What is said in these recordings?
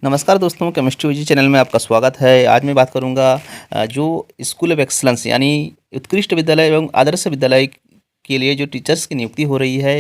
नमस्कार दोस्तों, केमिस्ट्री ओजी चैनल में आपका स्वागत है। आज मैं बात करूंगा जो स्कूल ऑफ एक्सीलेंस यानी उत्कृष्ट विद्यालय एवं आदर्श विद्यालय के लिए जो टीचर्स की नियुक्ति हो रही है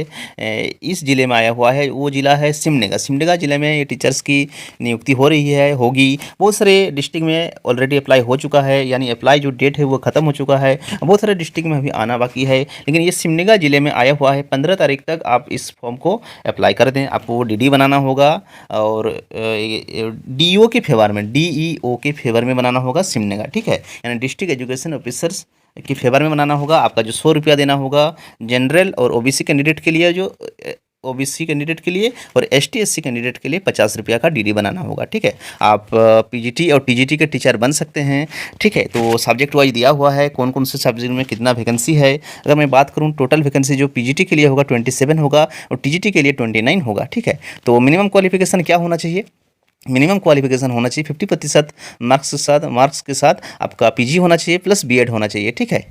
इस ज़िले में आया हुआ है। वो ज़िला है सिमडेगा। सिमडेगा ज़िले में ये टीचर्स की नियुक्ति हो रही है, होगी। बहुत सारे डिस्ट्रिक्ट में ऑलरेडी अप्लाई हो चुका है, यानी अप्लाई जो डेट है वो ख़त्म हो चुका है। बहुत सारे डिस्ट्रिक्ट में अभी आना बाकी है, लेकिन ये सिमडेगा ज़िले में आया हुआ है। 15 तारीख तक आप इस फॉर्म को अप्लाई कर दें। आपको डीडी बनाना होगा और डीईओ के फेवर में, डीईओ के फेवर में बनाना होगा सिमडेगा, ठीक है। यानी डिस्ट्रिक्ट एजुकेशन ऑफिसर्स के फेवर में बनाना होगा। आपका जो 100 रुपया देना होगा जनरल और ओबीसी कैंडिडेट के लिए, जो ओबीसी कैंडिडेट के लिए, और एसटी एससी कैंडिडेट के लिए 50 रुपया का डीडी बनाना होगा, ठीक है। आप पीजीटी और टीजीटी के टीचर बन सकते हैं, ठीक है। तो सब्जेक्ट वाइज दिया हुआ है कौन कौन से सब्जेक्ट में कितना वैकेंसी है। अगर मैं बात करूं टोटल वैकेंसी जो पीजीटी के लिए होगा 27 होगा और टीजीटी के लिए 29 होगा, ठीक है। तो मिनिमम क्वालिफिकेशन क्या होना चाहिए? मिनिमम क्वालिफिकेशन होना चाहिए 50% मार्क्स के साथ आपका पीजी होना चाहिए प्लस बीएड होना चाहिए, ठीक है।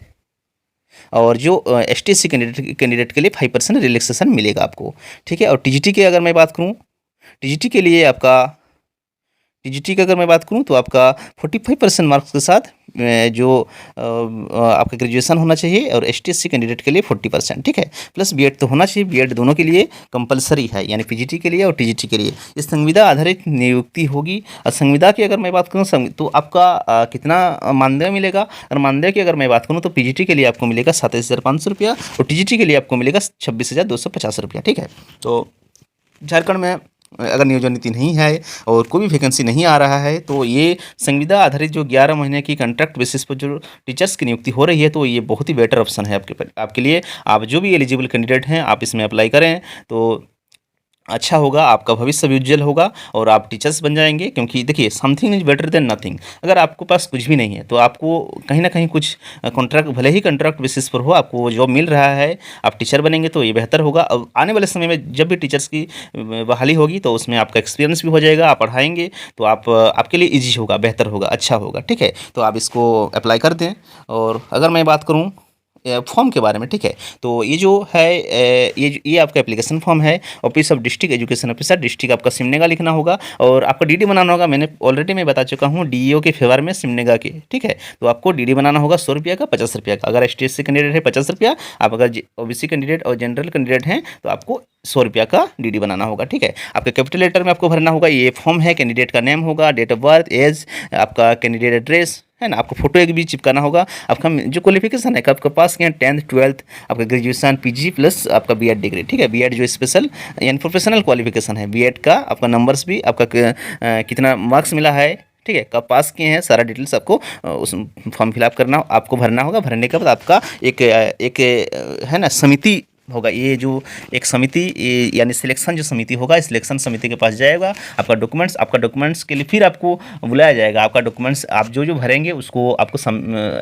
और जो एसटीएससी कैंडिडेट के लिए 5% रिलैक्सेशन मिलेगा आपको, ठीक है। और टीजीटी की अगर मैं बात करूँ, टीजीटी के लिए आपका टीजीटी की अगर मैं बात करूं तो आपका 45% मार्क्स के साथ जो आपका ग्रेजुएशन होना चाहिए, और एसटीएससी कैंडिडेट के लिए 40%, ठीक है। प्लस बीएड तो होना चाहिए। बीएड दोनों के लिए कंपलसरी है, यानी पीजीटी के लिए और टीजीटी के लिए। इस संविदा आधारित नियुक्ति होगी। और संविदा की अगर मैं बात करूँ तो आपका कितना मानदेय मिलेगा। और मानदेय की अगर मैं बात करूँ तो पीजीटी के लिए आपको मिलेगा 27,500 रुपया और टीजीटी के लिए आपको मिलेगा 26,250 रुपया, ठीक है। तो झारखंड में अगर नियोजन नीति नहीं है और कोई भी वैकेंसी नहीं आ रहा है तो ये संविदा आधारित जो 11 महीने की कॉन्ट्रैक्ट बेसिस पर जो टीचर्स की नियुक्ति हो रही है, तो ये बहुत ही बेटर ऑप्शन है आपके लिए। आप जो भी एलिजिबल कैंडिडेट हैं आप इसमें अप्लाई करें तो अच्छा होगा, आपका भविष्य भी उज्जवल होगा और आप टीचर्स बन जाएंगे। क्योंकि देखिए, something is better than nothing. अगर आपके पास कुछ भी नहीं है तो आपको कहीं ना कहीं कुछ कॉन्ट्रैक्ट, भले ही कॉन्ट्रैक्ट बेसिस पर हो, आपको जॉब मिल रहा है, आप टीचर बनेंगे तो ये बेहतर होगा। अब आने वाले समय में जब भी टीचर्स की बहाली होगी तो उसमें आपका एक्सपीरियंस भी हो जाएगा, आप पढ़ाएंगे तो आपके लिए ईजी होगा, बेहतर होगा, अच्छा होगा, ठीक है। तो आप इसको अप्लाई कर दें। और अगर मैं बात करूँ फॉर्म के बारे में, ठीक है, तो ये जो है ये आपका एप्लीकेशन फॉर्म है। Office of district education officer, district आपका सिमडेगा लिखना होगा और आपको डीडी बनाना होगा। मैंने ऑलरेडी मैं बता चुका हूँ डीईओ के फेवर में सिमडेगा के, ठीक है। तो आपको डीडी बनाना होगा 100 रुपया का, 50 रुपया का। अगर एसटीएससी कैंडिडेट है 50 रुपया, आप अगर ओबीसी कैंडिडेट और जनरल कैंडिडेट हैं तो आपको 100 रुपया का डीडी बनाना होगा, ठीक है। आपका कैपिटल लेटर में आपको भरना होगा। ये फॉर्म है, कैंडिडेट का नेम होगा, डेट ऑफ बर्थ, एज, आपका कैंडिडेट एड्रेस है ना, आपको फोटो एक भी चिपकाना होगा। आपका जो क्वालिफिकेशन है आपके पास क्या, 10th 12th, आपका ग्रेजुएशन पीजी प्लस आपका बीएड डिग्री, ठीक है। बीएड जो स्पेशल यानी प्रोफेशनल क्वालिफिकेशन है, बीएड का आपका नंबर्स भी, आपका कितना मार्क्स मिला है, ठीक है, कब पास किए हैं, सारा डिटेल्स आपको उस फॉर्म फिलअप करना, आपको भरना होगा। भरने के बाद आपका एक है ना समिति होगा। ये जो एक समिति यानी सिलेक्शन जो समिति होगा, सिलेक्शन समिति के पास जाएगा। आपका डॉक्यूमेंट्स के लिए फिर आपको बुलाया जाएगा। आपका डॉक्यूमेंट्स आप जो भरेंगे उसको आपको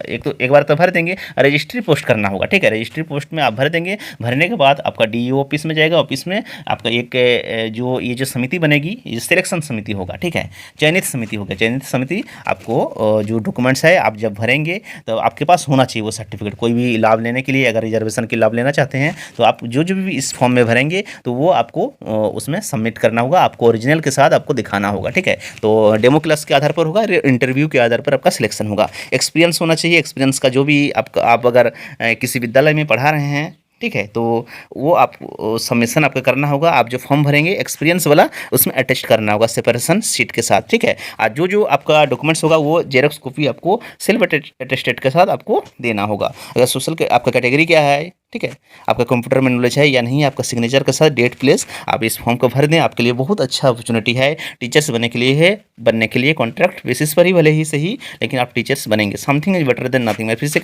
एक बार तो भर देंगे, रजिस्ट्री पोस्ट करना होगा, ठीक है। रजिस्ट्री पोस्ट में आप भर देंगे। भरने के बाद आपका डीईओ ऑफिस में जाएगा। ऑफिस में आपका ये जो समिति बनेगी, ये सिलेक्शन समिति होगा, ठीक है, चयनित समिति होगा। चयनित समिति आपको जो डॉक्यूमेंट्स है आप जब भरेंगे तो आपके पास होना चाहिए वो सर्टिफिकेट, कोई भी लाभ लेने के लिए। अगर रिजर्वेशन के लाभ लेना चाहते हैं तो आप जो भी इस फॉर्म में भरेंगे तो वो आपको उसमें सबमिट करना होगा। आपको ओरिजिनल के साथ आपको दिखाना होगा, ठीक है। तो डेमो क्लास के आधार पर होगा, इंटरव्यू के आधार पर आपका सिलेक्शन होगा। एक्सपीरियंस होना चाहिए। एक्सपीरियंस का जो भी आप अगर किसी विद्यालय में पढ़ा रहे हैं, ठीक है, तो वो आप सबमिशन आपका करना होगा। आप जो फॉर्म भरेंगे एक्सपीरियंस वाला, उसमें अटैच करना होगा सेपरेशन शीट के साथ, ठीक है। और जो आपका डॉक्यूमेंट्स होगा वो जेरॉक्स कॉपी आपको सेल्फ अटेस्टेड के साथ आपको देना होगा। अगर सोशल के आपका कैटेगरी क्या है, ठीक है, आपका कंप्यूटर में नॉलेज है या नहीं, आपका सिग्नेचर के साथ डेट प्लेस, आप इस फॉर्म को भर दें। आपके लिए बहुत अच्छा अपॉर्चुनिटी है टीचर्स बनने के लिए कॉन्ट्रैक्ट बेसिस पर ही भले ही सही, लेकिन आप टीचर्स बनेंगे। Something is better than nothing. मैं फिर से